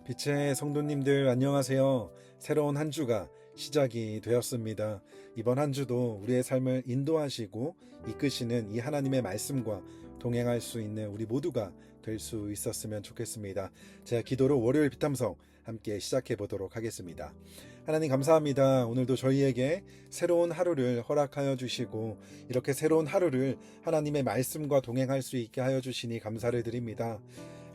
빛의 성도님들 안녕하세요. 새로운 한 주가 시작이 되었습니다. 이번 한 주도 우리의 삶을 인도하시고 이끄시는 이 하나님의 말씀과 동행할 수 있는 우리 모두가 될 수 있었으면 좋겠습니다. 제가 기도로 월요일 비탐성 함께 시작해 보도록 하겠습니다. 하나님 감사합니다. 오늘도 저희에게 새로운 하루를 허락하여 주시고 이렇게 새로운 하루를 하나님의 말씀과 동행할 수 있게 하여 주시니 감사를 드립니다.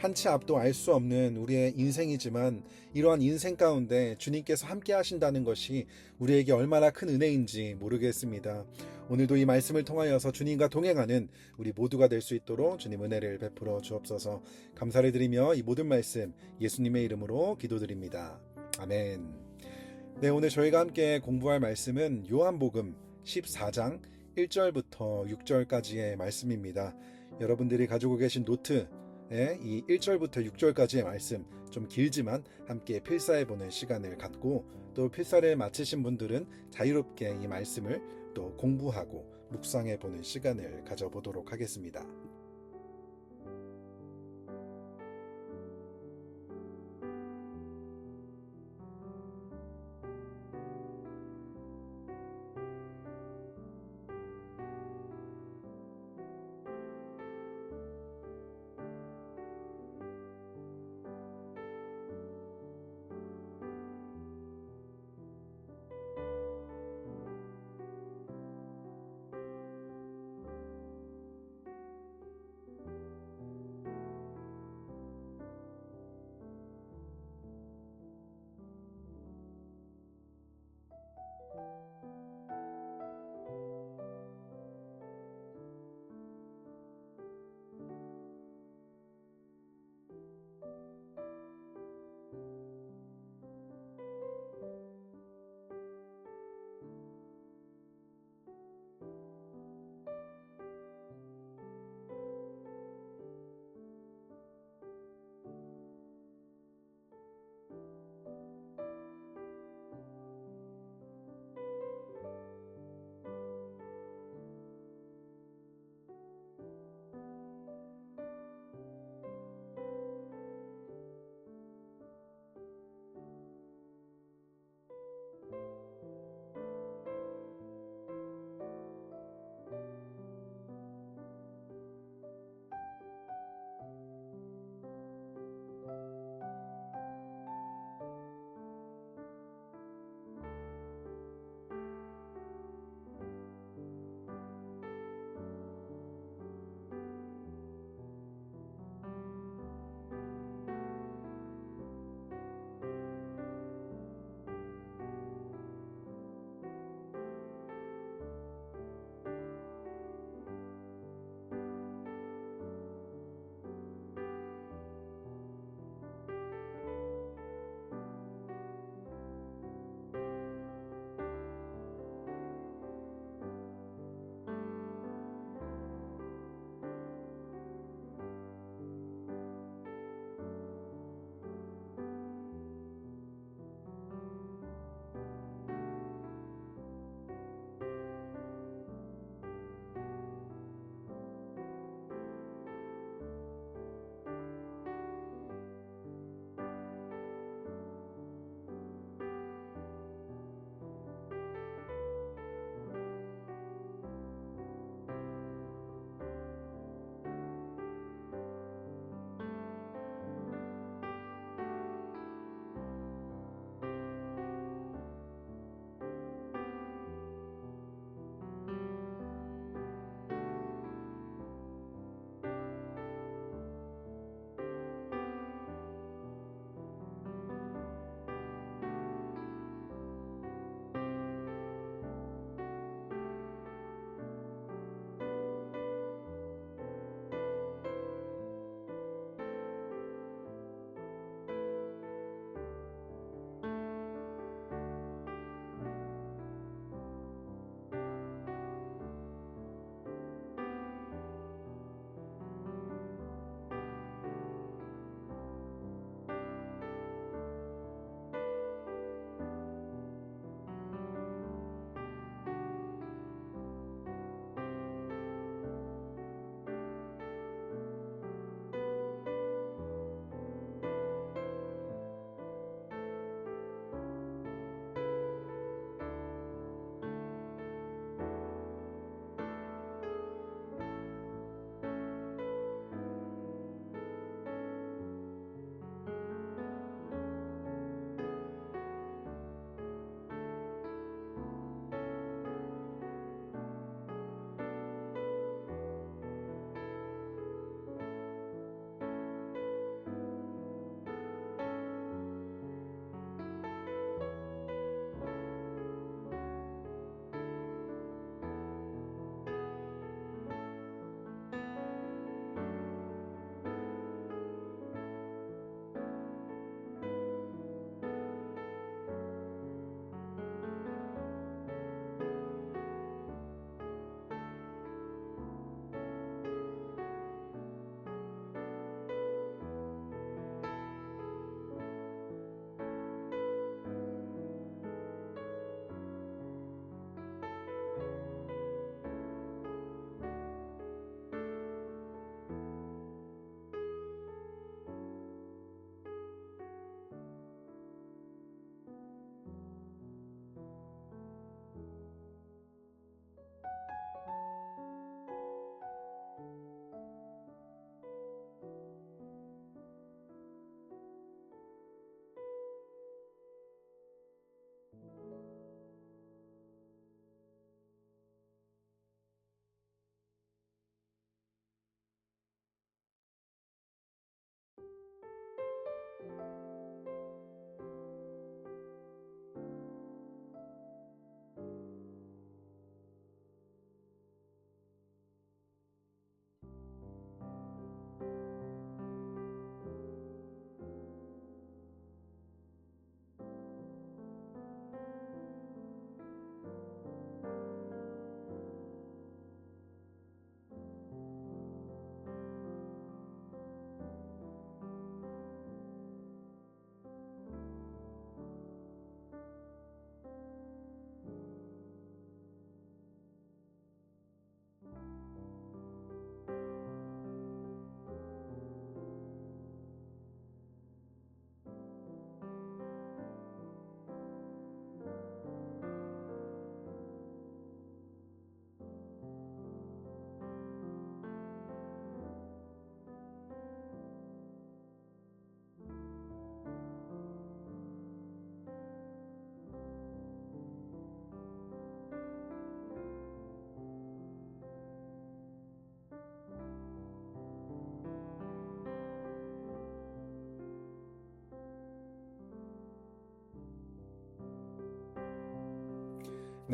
한치 앞도 알 수 없는 우리의 인생이지만 이러한 인생 가운데 주님께서 함께 하신다는 것이 우리에게 얼마나 큰 은혜인지 모르겠습니다. 오늘도 이 말씀을 통하여서 주님과 동행하는 우리 모두가 될 수 있도록 주님 은혜를 베풀어 주옵소서. 감사를 드리며 이 모든 말씀 예수님의 이름으로 기도드립니다. 아멘. 네, 오늘 저희가 함께 공부할 말씀은 요한복음 14장 1절부터 6절까지의 말씀입니다. 여러분들이 가지고 계신 노트 이 1절부터 6절까지의 말씀 좀 길지만 함께 필사해보는 시간을 갖고 또 필사를 마치신 분들은 자유롭게 이 말씀을 또 공부하고 묵상해보는 시간을 가져보도록 하겠습니다.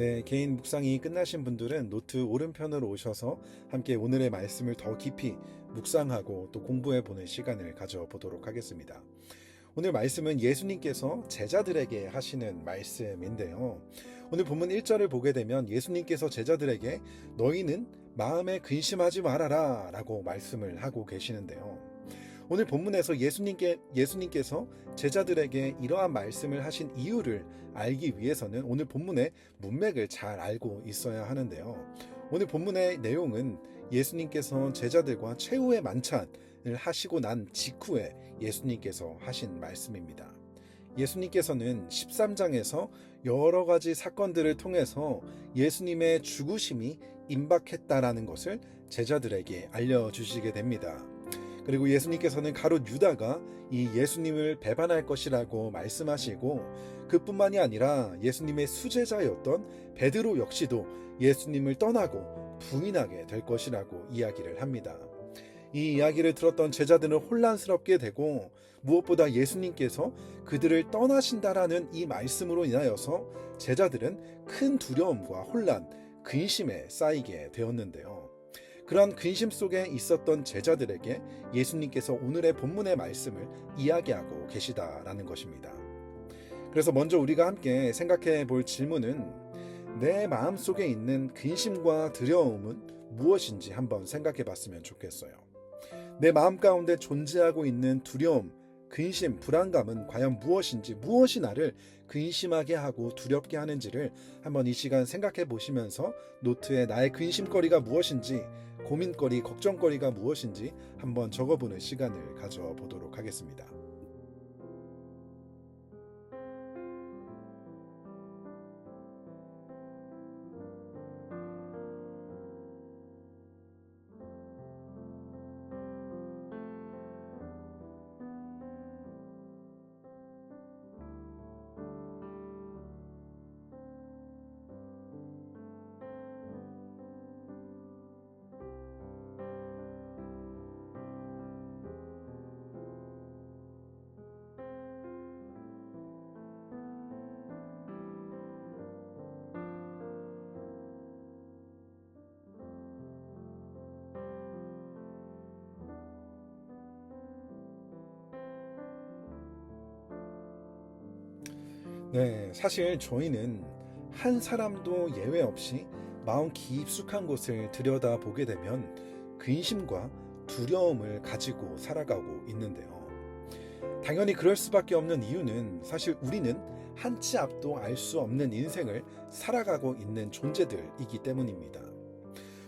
네, 개인 묵상이 끝나신 분들은 노트 오른편으로 오셔서 함께 오늘의 말씀을 더 깊이 묵상하고 또 공부해 보는 시간을 가져보도록 하겠습니다. 오늘 말씀은 예수님께서 제자들에게 하시는 말씀인데요. 오늘 본문 1절을 보게 되면 예수님께서 제자들에게 너희는 마음에 근심하지 말아라 라고 말씀을 하고 계시는데요. 오늘 본문에서 예수님께서 제자들에게 이러한 말씀을 하신 이유를 알기 위해서는 오늘 본문의 문맥을 잘 알고 있어야 하는데요. 오늘 본문의 내용은 예수님께서 제자들과 최후의 만찬을 하시고 난 직후에 예수님께서 하신 말씀입니다. 예수님께서는 13장에서 여러 가지 사건들을 통해서 예수님의 죽으심이 임박했다라는 것을 제자들에게 알려주시게 됩니다. 그리고 예수님께서는 가룟 유다가 이 예수님을 배반할 것이라고 말씀하시고 그뿐만이 아니라 예수님의 수제자였던 베드로 역시도 예수님을 떠나고 부인하게 될 것이라고 이야기를 합니다. 이 이야기를 들었던 제자들은 혼란스럽게 되고 무엇보다 예수님께서 그들을 떠나신다라는 이 말씀으로 인하여서 제자들은 큰 두려움과 혼란, 근심에 쌓이게 되었는데요. 그러한 근심 속에 있었던 제자들에게 예수님께서 오늘의 본문의 말씀을 이야기하고 계시다라는 것입니다. 그래서 먼저 우리가 함께 생각해 볼 질문은 내 마음 속에 있는 근심과 두려움은 무엇인지 한번 생각해 봤으면 좋겠어요. 내 마음 가운데 존재하고 있는 두려움, 근심, 불안감은 과연 무엇인지, 무엇이 나를 근심하게 하고 두렵게 하는지를 한번 이 시간 생각해 보시면서 노트에 나의 근심거리가 무엇인지, 고민거리, 걱정거리가 무엇인지 한번 적어보는 시간을 가져보도록 하겠습니다. 네, 사실 저희는 한 사람도 예외 없이 마음 깊숙한 곳을 들여다보게 되면 근심과 두려움을 가지고 살아가고 있는데요. 당연히 그럴 수밖에 없는 이유는 사실 우리는 한 치 앞도 알 수 없는 인생을 살아가고 있는 존재들이기 때문입니다.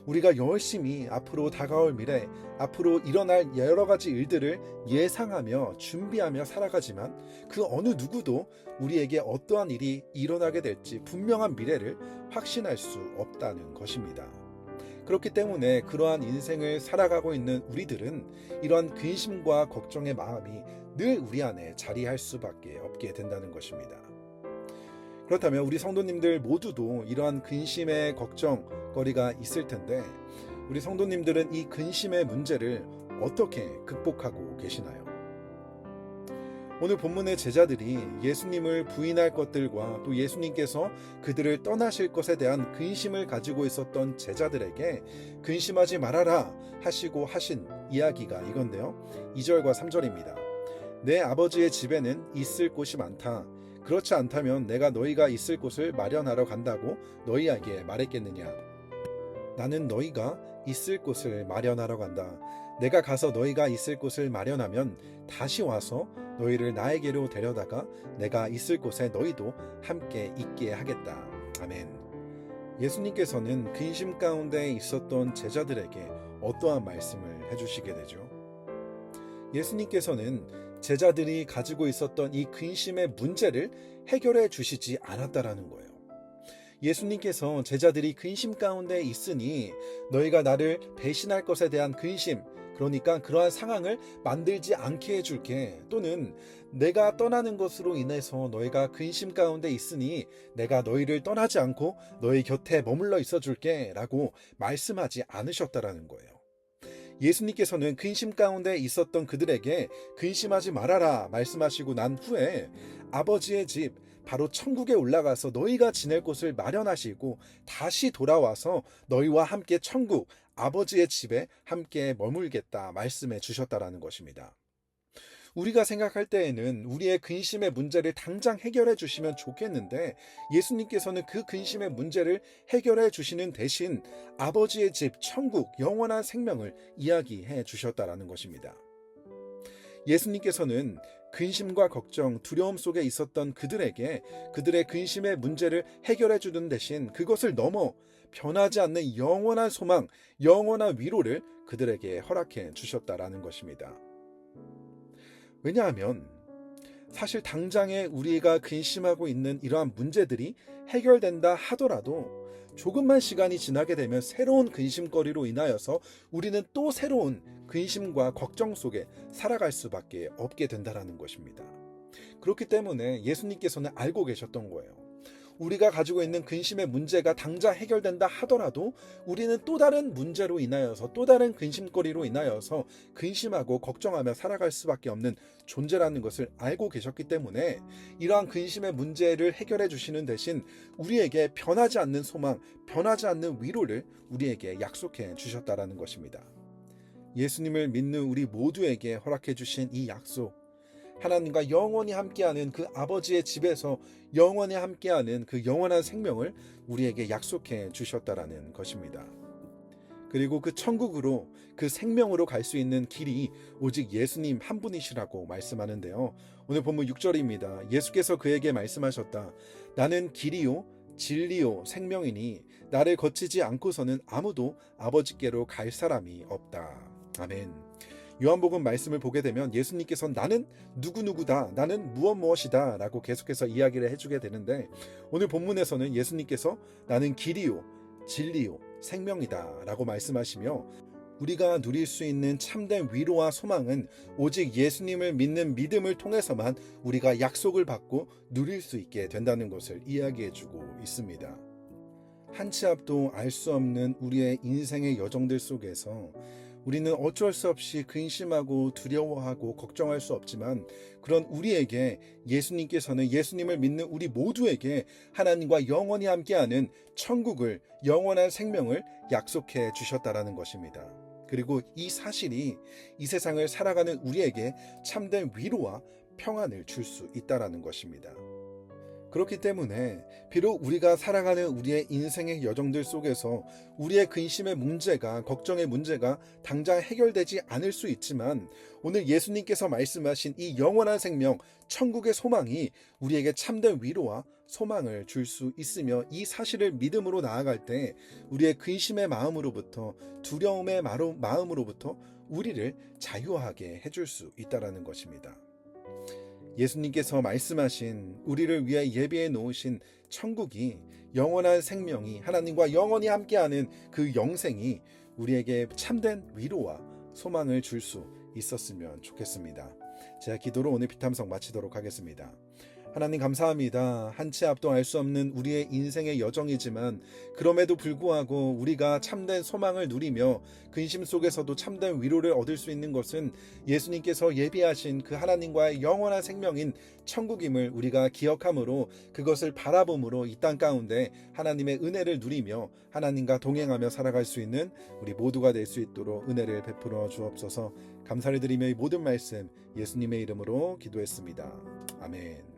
우리가 열심히 앞으로 다가올 미래, 앞으로 일어날 여러 가지 일들을 예상하며 준비하며 살아가지만 그 어느 누구도 우리에게 어떠한 일이 일어나게 될지 분명한 미래를 확신할 수 없다는 것입니다. 그렇기 때문에 그러한 인생을 살아가고 있는 우리들은 이러한 근심과 걱정의 마음이 늘 우리 안에 자리할 수밖에 없게 된다는 것입니다. 그렇다면 우리 성도님들 모두도 이러한 근심의 걱정거리가 있을 텐데 우리 성도님들은 이 근심의 문제를 어떻게 극복하고 계시나요? 오늘 본문의 제자들이 예수님을 부인할 것들과 또 예수님께서 그들을 떠나실 것에 대한 근심을 가지고 있었던 제자들에게 근심하지 말아라 하시고 하신 이야기가 이건데요. 2절과 3절입니다. 내 아버지의 집에는 있을 곳이 많다. 그렇지 않다면 내가 너희가 있을 곳을 마련하러 간다고 너희에게 말했겠느냐. 나는 너희가 있을 곳을 마련하러 간다. 내가 가서 너희가 있을 곳을 마련하면 다시 와서 너희를 나에게로 데려다가 내가 있을 곳에 너희도 함께 있게 하겠다. 아멘. 예수님께서는 근심 가운데 있었던 제자들에게 어떠한 말씀을 해주시게 되죠? 예수님께서는 제자들이 가지고 있었던 이 근심의 문제를 해결해 주시지 않았다라는 거예요. 예수님께서 제자들이 근심 가운데 있으니 너희가 나를 배신할 것에 대한 근심, 그러니까 그러한 상황을 만들지 않게 해줄게, 또는 내가 떠나는 것으로 인해서 너희가 근심 가운데 있으니 내가 너희를 떠나지 않고 너희 곁에 머물러 있어 줄게 라고 말씀하지 않으셨다라는 거예요. 예수님께서는 근심 가운데 있었던 그들에게 근심하지 말아라 말씀하시고 난 후에 아버지의 집, 바로 천국에 올라가서 너희가 지낼 곳을 마련하시고 다시 돌아와서 너희와 함께 천국 아버지의 집에 함께 머물겠다 말씀해 주셨다라는 것입니다. 우리가 생각할 때에는 우리의 근심의 문제를 당장 해결해 주시면 좋겠는데, 예수님께서는 그 근심의 문제를 해결해 주시는 대신 아버지의 집, 천국, 영원한 생명을 이야기해 주셨다라는 것입니다. 예수님께서는 근심과 걱정, 두려움 속에 있었던 그들에게 그들의 근심의 문제를 해결해 주는 대신 그것을 넘어 변하지 않는 영원한 소망, 영원한 위로를 그들에게 허락해 주셨다라는 것입니다. 왜냐하면 사실 당장에 우리가 근심하고 있는 이러한 문제들이 해결된다 하더라도 조금만 시간이 지나게 되면 새로운 근심거리로 인하여서 우리는 또 새로운 근심과 걱정 속에 살아갈 수밖에 없게 된다는 것입니다. 그렇기 때문에 예수님께서는 알고 계셨던 거예요. 우리가 가지고 있는 근심의 문제가 당장 해결된다 하더라도 우리는 또 다른 문제로 인하여서, 또 다른 근심거리로 인하여서 근심하고 걱정하며 살아갈 수밖에 없는 존재라는 것을 알고 계셨기 때문에 이러한 근심의 문제를 해결해 주시는 대신 우리에게 변하지 않는 소망, 변하지 않는 위로를 우리에게 약속해 주셨다라는 것입니다. 예수님을 믿는 우리 모두에게 허락해 주신 이 약속, 하나님과 영원히 함께하는 그 아버지의 집에서 영원히 함께하는 그 영원한 생명을 우리에게 약속해 주셨다라는 것입니다. 그리고 그 천국으로, 그 생명으로 갈 수 있는 길이 오직 예수님 한 분이시라고 말씀하는데요. 오늘 본문 6절입니다. 예수께서 그에게 말씀하셨다. 나는 길이요 진리요 생명이니 나를 거치지 않고서는 아무도 아버지께로 갈 사람이 없다. 아멘. 요한복음 말씀을 보게 되면 예수님께서 나는 누구누구다, 나는 무엇이다 라고 계속해서 이야기를 해주게 되는데, 오늘 본문에서는 예수님께서 나는 길이요 진리요 생명이다 라고 말씀하시며, 우리가 누릴 수 있는 참된 위로와 소망은 오직 예수님을 믿는 믿음을 통해서만 우리가 약속을 받고 누릴 수 있게 된다는 것을 이야기해주고 있습니다. 한 치 앞도 알 수 없는 우리의 인생의 여정들 속에서 우리는 어쩔 수 없이 근심하고 두려워하고 걱정할 수 없지만, 그런 우리에게 예수님께서는, 예수님을 믿는 우리 모두에게 하나님과 영원히 함께하는 천국을, 영원한 생명을 약속해 주셨다라는 것입니다. 그리고 이 사실이 이 세상을 살아가는 우리에게 참된 위로와 평안을 줄 수 있다라는 것입니다. 그렇기 때문에 비록 우리가 살아가는 우리의 인생의 여정들 속에서 우리의 근심의 문제가, 걱정의 문제가 당장 해결되지 않을 수 있지만, 오늘 예수님께서 말씀하신 이 영원한 생명, 천국의 소망이 우리에게 참된 위로와 소망을 줄 수 있으며, 이 사실을 믿음으로 나아갈 때 우리의 근심의 마음으로부터, 두려움의 마음으로부터 우리를 자유하게 해줄 수 있다는 것입니다. 예수님께서 말씀하신, 우리를 위해 예비해 놓으신 천국이, 영원한 생명이, 하나님과 영원히 함께하는 그 영생이 우리에게 참된 위로와 소망을 줄 수 있었으면 좋겠습니다. 제가 기도로 오늘 비탐성 마치도록 하겠습니다. 하나님 감사합니다. 한 치 앞도 알 수 없는 우리의 인생의 여정이지만 그럼에도 불구하고 우리가 참된 소망을 누리며 근심 속에서도 참된 위로를 얻을 수 있는 것은 예수님께서 예비하신 그 하나님과의 영원한 생명인 천국임을 우리가 기억함으로, 그것을 바라봄으로 이 땅 가운데 하나님의 은혜를 누리며 하나님과 동행하며 살아갈 수 있는 우리 모두가 될 수 있도록 은혜를 베풀어 주옵소서. 감사를 드리며 이 모든 말씀 예수님의 이름으로 기도했습니다. 아멘.